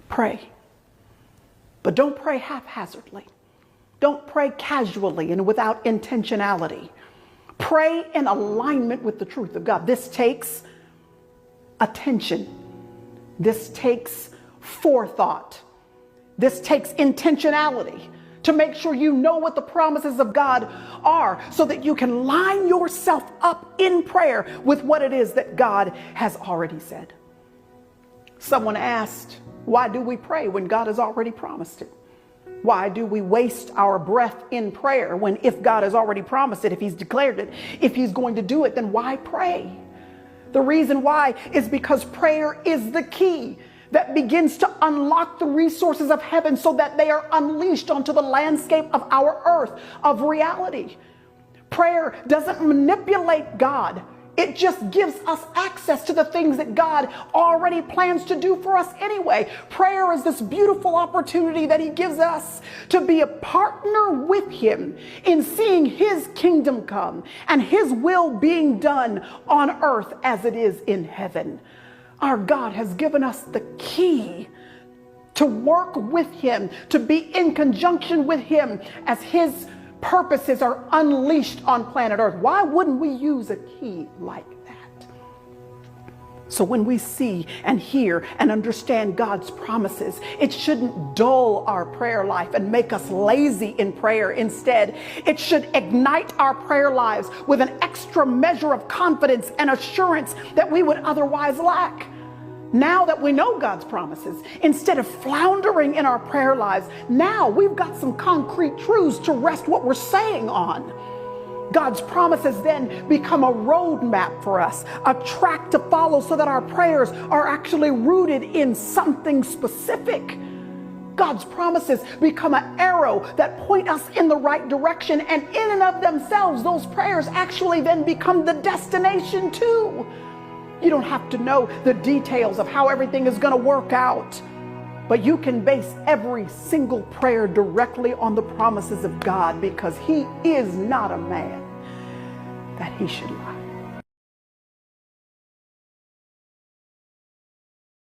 Pray. But don't pray haphazardly. Don't pray casually and without intentionality. Pray in alignment with the truth of God. This takes attention. This takes forethought. This takes intentionality to make sure you know what the promises of God are so that you can line yourself up in prayer with what it is that God has already said. Someone asked, why do we pray when God has already promised it? Why do we waste our breath in prayer when if God has already promised it, if he's declared it, if he's going to do it, then why pray? The reason why is because prayer is the key that begins to unlock the resources of heaven so that they are unleashed onto the landscape of our earth, of reality. Prayer doesn't manipulate God. It just gives us access to the things that God already plans to do for us anyway. Prayer is this beautiful opportunity that he gives us to be a partner with him in seeing his kingdom come and his will being done on earth as it is in heaven. Our God has given us the key to work with him, to be in conjunction with him as his purposes are unleashed on planet Earth. Why wouldn't we use a key like that? So when we see and hear and understand God's promises, it shouldn't dull our prayer life and make us lazy in prayer. Instead, it should ignite our prayer lives with an extra measure of confidence and assurance that we would otherwise lack. Now that we know God's promises, instead of floundering in our prayer lives, now we've got some concrete truths to rest what we're saying on. God's promises then become a roadmap for us, a track to follow so that our prayers are actually rooted in something specific. God's promises become an arrow that point us in the right direction, and in and of themselves, those prayers actually then become the destination too. You don't have to know the details of how everything is going to work out, but you can base every single prayer directly on the promises of God because he is not a man that he should lie.